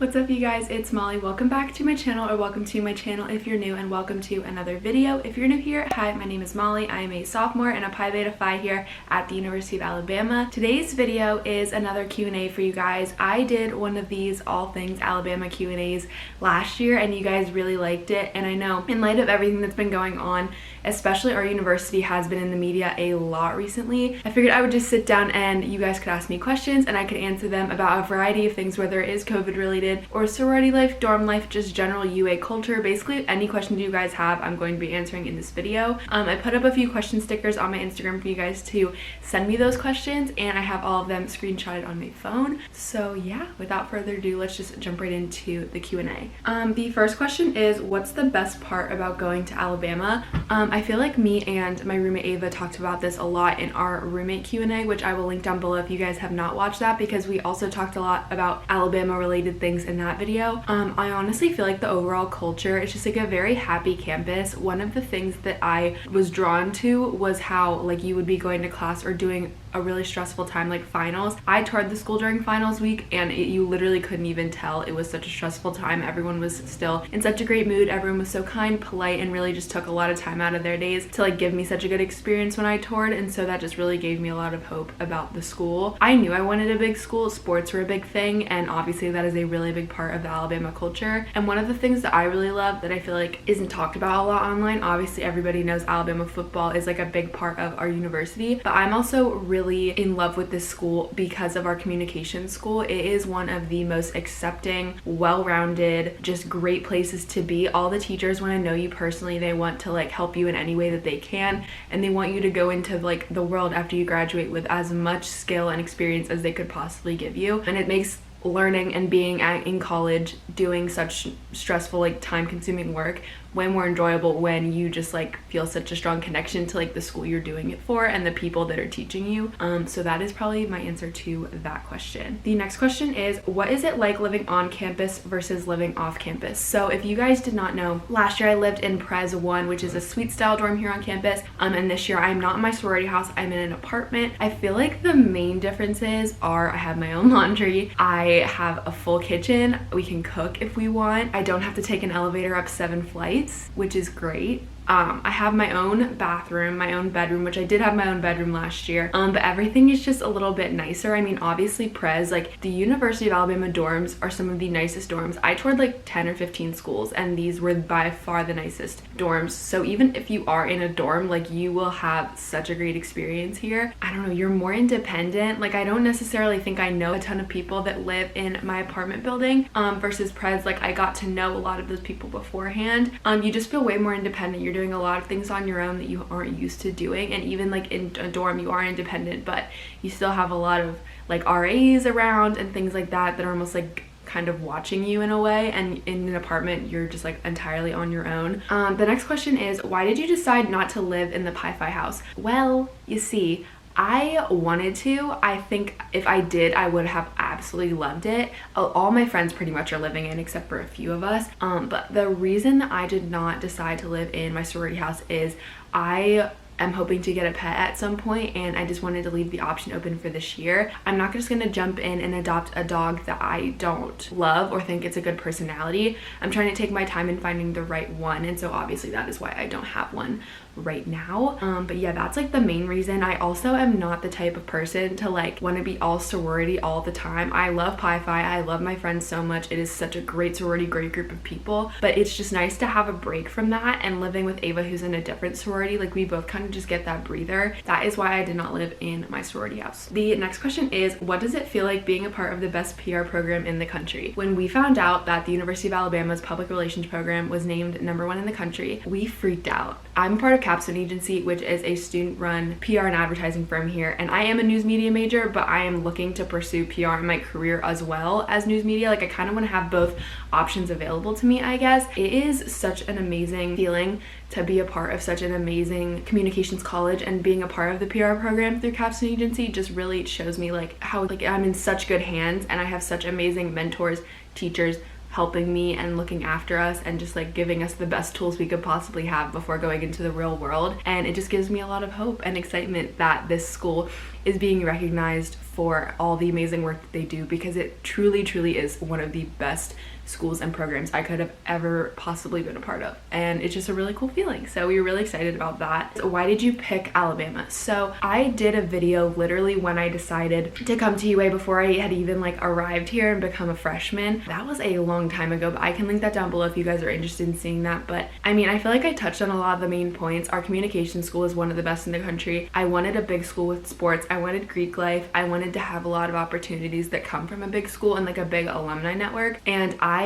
What's up you guys, it's Molly. Welcome back to my channel, or welcome to my channel if you're new, and welcome to another video. If you're new here, hi, my name is Molly. I am a sophomore and a Pi Beta Phi here at the University of Alabama. Today's video is another Q&A for you guys. I did one of these all things Alabama Q&As last year and you guys really liked it, and I know in light of everything that's been going on, especially our university has been in the media a lot recently, I figured I would just sit down and you guys could ask me questions and I could answer them about a variety of things, whether it is COVID related or sorority life, dorm life, just general UA culture. Basically any questions you guys have I'm going to be answering in this video. I put up a few question stickers on my Instagram for you guys to send me those questions, and I have all of them screenshotted on my phone. So yeah, without further ado, let's just jump right into the Q&A. The first question is, what's the best part about going to Alabama? I feel like me and my roommate Ava talked about this a lot in our roommate Q&A, which I will link down below if you guys have not watched that, because we also talked a lot about Alabama related things in that video. I honestly feel like the overall culture is just like a very happy campus. One of the things that I was drawn to was how like you would be going to class or doing a really stressful time like finals. I toured the school during finals week and you literally couldn't even tell it was such a stressful time. Everyone was still in such a great mood. Everyone was so kind, polite, and really just took a lot of time out of their days to like give me such a good experience when I toured, and so that just really gave me a lot of hope about the school. I knew I wanted a big school. Sports were a big thing, and obviously that is a really big part of the Alabama culture. And one of the things that I really love that I feel like isn't talked about a lot online, obviously everybody knows Alabama football is like a big part of our university, but I'm also really in love with this school because of our communication school. It is one of the most accepting, well-rounded, just great places to be. All the teachers want to know you personally. They want to like help you in any way that they can, and they want you to go into like the world after you graduate with as much skill and experience as they could possibly give you. And it makes learning and being in college doing such stressful, like time-consuming work way more enjoyable when you just like feel such a strong connection to like the school you're doing it for and the people that are teaching you. So that is probably my answer to that question. The next question is, what is it like living on campus versus living off campus? So if you guys did not know, last year I lived in Pres 1, which is a suite style dorm here on campus, and this year I'm not in my sorority house, I'm in an apartment. I feel like the main differences are I have my own laundry, I have a full kitchen, we can cook if we want, I don't have to take an elevator up 7 flights, which is great. I have my own bathroom, my own bedroom, which I did have my own bedroom last year, but everything is just a little bit nicer. I mean, obviously Pres, like the University of Alabama dorms are some of the nicest dorms. I toured like 10 or 15 schools and these were by far the nicest dorms. So even if you are in a dorm, like you will have such a great experience here. I don't know, you're more independent. Like I don't necessarily think I know a ton of people that live in my apartment building versus Pres. Like I got to know a lot of those people beforehand. You just feel way more independent. You're doing a lot of things on your own that you aren't used to doing, and even like in a dorm you are independent, but you still have a lot of like RAs around and things like that that are almost like kind of watching you in a way, and in an apartment you're just like entirely on your own. The next question is, why did you decide not to live in the Pi Phi house? Well, you see, I wanted to. I think if I did, I would have absolutely loved it. All my friends pretty much are living in except for a few of us. But the reason that I did not decide to live in my sorority house is I am hoping to get a pet at some point, and I just wanted to leave the option open for this year. I'm not just gonna jump in and adopt a dog that I don't love or think it's a good personality. I'm trying to take my time in finding the right one, and so obviously that is why I don't have one right now. But yeah, that's like the main reason. I also am not the type of person to like want to be all sorority all the time. I love Pi Phi, I love my friends so much. It is such a great sorority, great group of people, but it's just nice to have a break from that. And living with Ava, who's in a different sorority, like we both kind of just get that breather. That is why I did not live in my sorority house. The next question is, what does it feel like being a part of the best PR program in the country? When we found out that the University of Alabama's public relations program was named #1 in the country, we freaked out. I'm part of Capstone Agency, which is a student-run PR and advertising firm here, and I am a news media major, but I am looking to pursue PR in my career as well as news media. Like I kind of want to have both options available to me, I guess. It is such an amazing feeling to be a part of such an amazing communications college, and being a part of the PR program through Capstone Agency just really shows me like how like I'm in such good hands, and I have such amazing mentors, teachers, helping me and looking after us and just like giving us the best tools we could possibly have before going into the real world. And it just gives me a lot of hope and excitement that this school is being recognized for all the amazing work that they do, because it truly, truly is one of the best schools and programs I could have ever possibly been a part of, and it's just a really cool feeling. So we were really excited about that. So why did you pick Alabama? So I did a video literally when I decided to come to UA, before I had even like arrived here and become a freshman. That was a long time ago, but I can link that down below if you guys are interested in seeing that. But I mean, I feel like I touched on a lot of the main points. Our communication school is one of the best in the country. I wanted a big school with sports. I wanted Greek life. I wanted to have a lot of opportunities that come from a big school and like a big alumni network. And I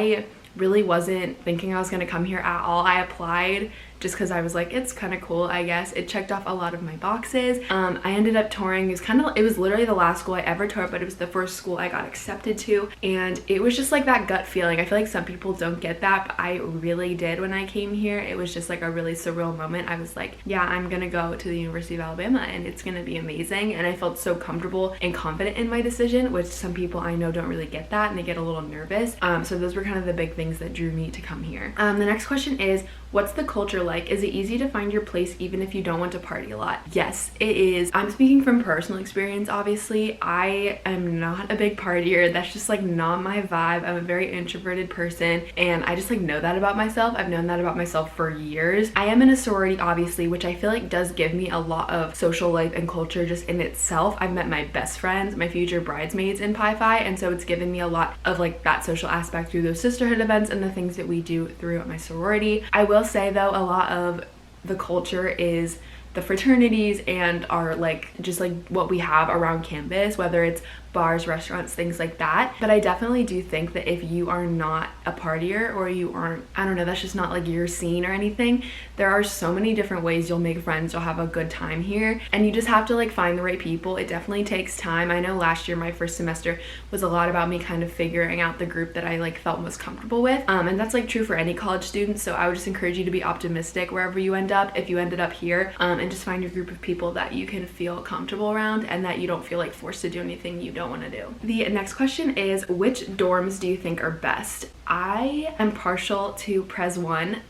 really wasn't thinking I was going to come here at all. I applied just because I was like, it's kind of cool, I guess. It checked off a lot of my boxes. I ended up touring. It was literally the last school I ever toured, but it was the first school I got accepted to, and it was just like that gut feeling. I feel like some people don't get that, but I really did when I came here. It was just like a really surreal moment. I was like, yeah, I'm gonna go to the University of Alabama and it's gonna be amazing. And I felt so comfortable and confident in my decision, which some people I know don't really get that and they get a little nervous. So those were kind of the big things that drew me to come here. The next question is, what's the culture like? Is it easy to find your place even if you don't want to party a lot? Yes, it is. I'm speaking from personal experience, obviously. I am not a big partier. That's just like not my vibe. I'm a very introverted person, and I just like know that about myself. I've known that about myself for years. I am in a sorority, obviously, which I feel like does give me a lot of social life and culture just in itself. I've met my best friends, my future bridesmaids in Pi Phi, and so it's given me a lot of like that social aspect through those sisterhood events and the things that we do through my sorority. I will say though, a lot of the culture is the fraternities and our like just like what we have around campus, whether it's bars, restaurants, things like that. But I definitely do think that if you are not a partier, or you aren't, I don't know, that's just not like your scene or anything, there are so many different ways you'll make friends, you'll have a good time here, and you just have to like find the right people. It definitely takes time. I know last year my first semester was a lot about me kind of figuring out the group that I like felt most comfortable with, and that's like true for any college student. So I would just encourage you to be optimistic wherever you end up, if you ended up here, and just find your group of people that you can feel comfortable around and that you don't feel like forced to do anything you don't want to do. The next question is, which dorms do you think are best? I am partial to Pres 1.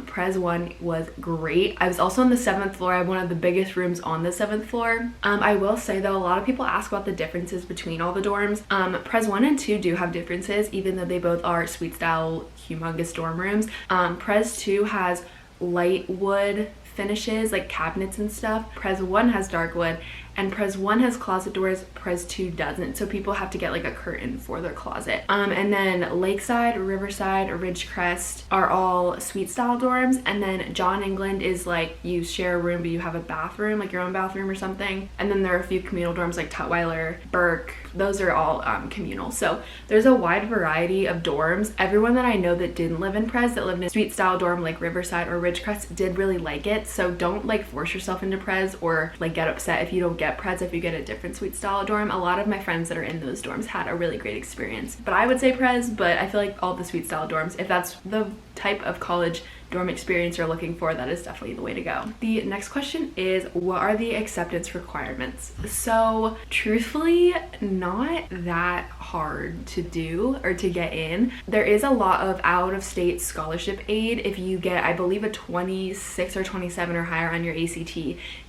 Pres 1 was great. I was also on the 7th floor. I have one of the biggest rooms on the 7th floor. I will say though, a lot of people ask about the differences between all the dorms. Pres 1 and 2 do have differences, even though they both are suite style, humongous dorm rooms. Pres 2 has light wood finishes, like cabinets and stuff. Pres 1 has dark wood, and Pres 1 has closet doors, Pres 2 doesn't, so people have to get like a curtain for their closet. And then Lakeside, Riverside, Ridgecrest are all suite style dorms, and then John England is like you share a room but you have a bathroom, like your own bathroom or something. And then there are a few communal dorms like Tutwiler, Burke, those are all communal. So there's a wide variety of dorms. Everyone that I know that didn't live in Pres, that lived in a suite style dorm like Riverside or Ridgecrest, did really like it. So don't like force yourself into Pres, or like get upset if you don't get Pres if you get a different suite style dorm. A lot of my friends that are in those dorms had a really great experience. But I would say Pres, but I feel like all the suite style dorms, if that's the type of college dorm experience you're looking for, that is definitely the way to go. The next question is, what are the acceptance requirements? So truthfully, not that hard to do or to get in. There is a lot of out-of-state scholarship aid. If you get, I believe, a 26 or 27 or higher on your ACT,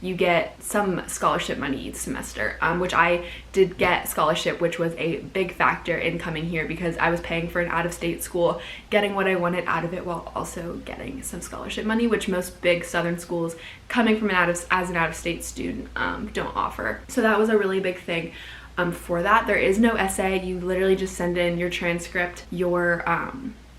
you get some scholarship money each semester, which I did get scholarship, which was a big factor in coming here because I was paying for an out-of-state school, getting what I wanted out of it while also getting some scholarship money, which most big Southern schools coming from as an out-of-state student don't offer. So that was a really big thing. For that, there is no essay. You literally just send in your transcript, your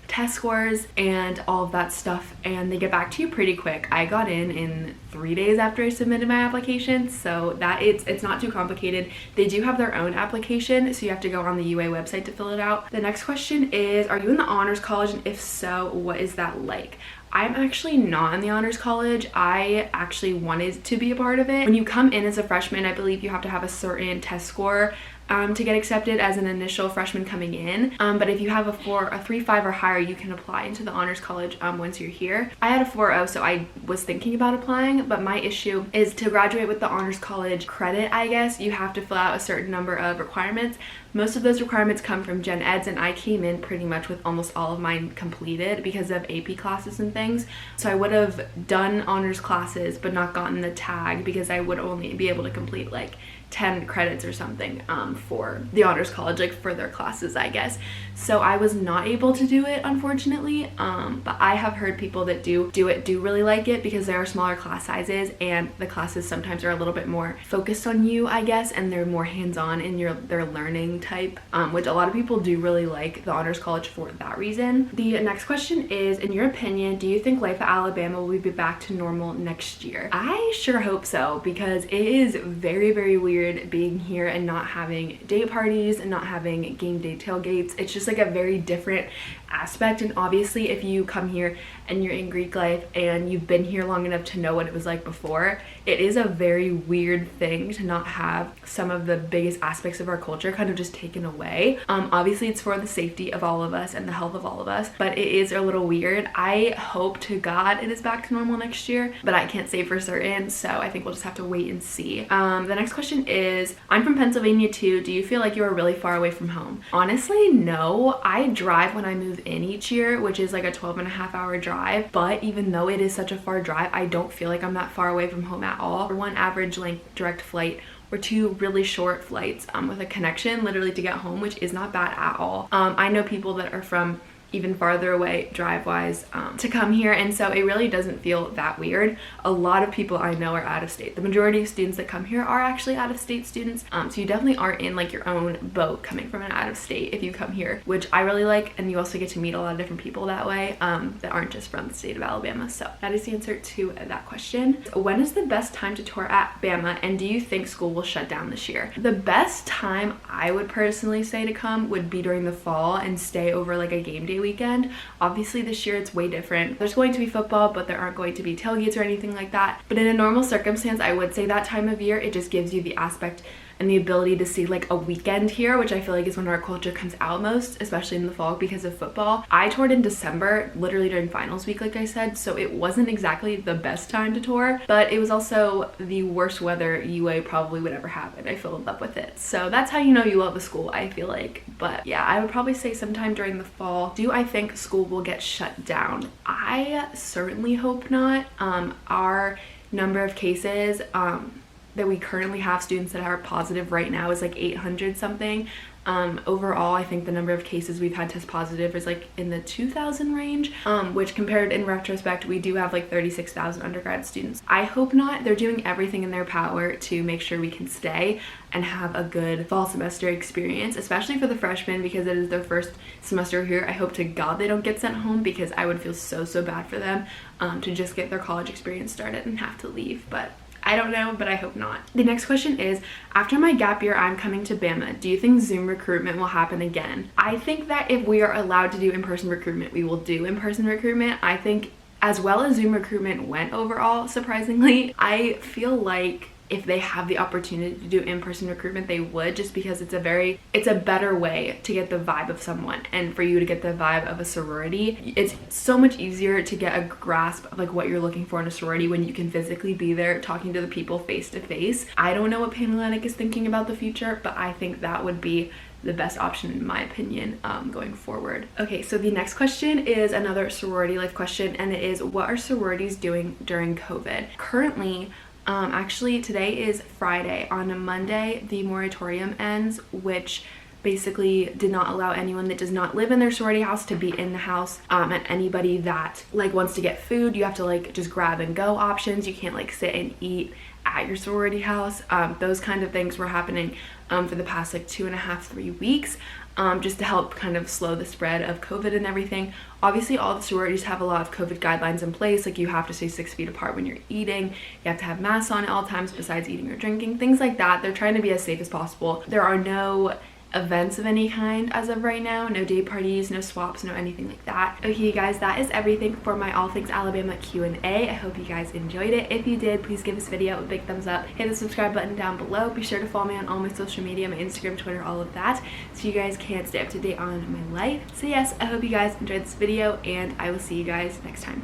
test scores, and all of that stuff, and they get back to you pretty quick. I got in 3 days after I submitted my application, so that it's not too complicated. They do have their own application, so you have to go on the UA website to fill it out. The next question is, are you in the honors college, and if so, what is that like? I'm actually not in the honors college. I actually wanted to be a part of it. When you come in as a freshman, I believe you have to have a certain test score to get accepted as an initial freshman coming in. But if you have a 3.5 or higher, you can apply into the honors college once you're here. I had a 4.0, so I was thinking about applying, but my issue is to graduate with the honors college credit, I guess, you have to fill out a certain number of requirements. Most of those requirements come from gen eds, and I came in pretty much with almost all of mine completed because of AP classes and things. So I would have done honors classes but not gotten the tag because I would only be able to complete like 10 credits or something for the honors college, like for their classes, I guess. So I was not able to do it, unfortunately, but I have heard people that do really like it because there are smaller class sizes and the classes sometimes are a little bit more focused on you, I guess, and they're more hands-on in their learning type, which a lot of people do really like the honors college for that reason. The next question is, in your opinion, do you think life at Alabama will be back to normal next year? I sure hope so, because it is very, very weird being here and not having day parties and not having game day tailgates. It's just like a very different aspect, and obviously if you come here and you're in Greek life and you've been here long enough to know what it was like before, it is a very weird thing to not have some of the biggest aspects of our culture kind of just taken away. Obviously it's for the safety of all of us and the health of all of us, but it is a little weird. I hope to God it is back to normal next year, but I can't say for certain, so I think we'll just have to wait and see. The next question is, I'm from Pennsylvania too. Do you feel like you are really far away from home? Honestly, no. I drive when I move in each year, which is like a 12.5-hour drive, but even though it is such a far drive, I don't feel like I'm that far away from home at all. For one average length direct flight or two really short flights with a connection literally to get home, which is not bad at all. I know people that are from even farther away drive-wise to come here, and so it really doesn't feel that weird. A lot of people I know are out of state. The majority of students that come here are actually out of state students, so you definitely aren't in like your own boat coming from an out of state if you come here, which I really like, and you also get to meet a lot of different people that way that aren't just from the state of Alabama. So that is the answer to that question. When is the best time to tour at Bama, and do you think school will shut down this year? The best time I would personally say to come would be during the fall and stay over like a game day weekend. Obviously this year it's way different. There's going to be football, but there aren't going to be tailgates or anything like that. But in a normal circumstance, I would say that time of year, it just gives you the aspect and the ability to see like a weekend here, which I feel like is when our culture comes out most, especially in the fall because of football. I toured in December, literally during finals week, like I said, so it wasn't exactly the best time to tour, but it was also the worst weather UA probably would ever have, and I filled up with it. So that's how you know you love a school, I feel like. But yeah, I would probably say sometime during the fall. Do I think school will get shut down? I certainly hope not. Our number of cases that we currently have students that are positive right now is like 800 something. Overall, I think the number of cases we've had test positive is like in the 2,000 range, which compared in retrospect, we do have like 36,000 undergrad students. I hope not. They're doing everything in their power to make sure we can stay and have a good fall semester experience, especially for the freshmen because it is their first semester here. I hope to God they don't get sent home because I would feel so bad for them to just get their college experience started and have to leave, but I don't know, but I hope not. The next question is, after my gap year, I'm coming to Bama. Do you think Zoom recruitment will happen again? I think that if we are allowed to do in-person recruitment, we will do in-person recruitment. I think as well as Zoom recruitment went overall, surprisingly, I feel like if they have the opportunity to do in-person recruitment, they would, just because it's a better way to get the vibe of someone, and for you to get the vibe of a sorority. It's so much easier to get a grasp of like what you're looking for in a sorority when you can physically be there talking to the people face to face. I don't know what Panhellenic is thinking about the future, but I think that would be the best option in my opinion going forward. Okay, so the next question is another sorority life question, and it is, what are sororities doing during COVID? Currently, actually today is Friday. On a Monday the moratorium ends, which basically did not allow anyone that does not live in their sorority house to be in the house, and anybody that like wants to get food, you have to like just grab and go options. You can't like sit and eat at your sorority house. Those kind of things were happening for the past like 2.5-3 weeks, just to help kind of slow the spread of COVID and everything. Obviously all the sororities have a lot of COVID guidelines in place, like you have to stay 6 feet apart when you're eating, you have to have masks on at all times besides eating or drinking, things like that. They're trying to be as safe as possible. There are no events of any kind as of right now, no day parties, no swaps, no anything like that. Okay guys, that is everything for my all things Alabama Q&A. I hope you guys enjoyed it. If you did, please give this video a big thumbs up, hit the subscribe button down below, be sure to follow me on all my social media, my Instagram, Twitter, all of that, so you guys can stay up to date on my life. So yes, I hope you guys enjoyed this video, and I will see you guys next time.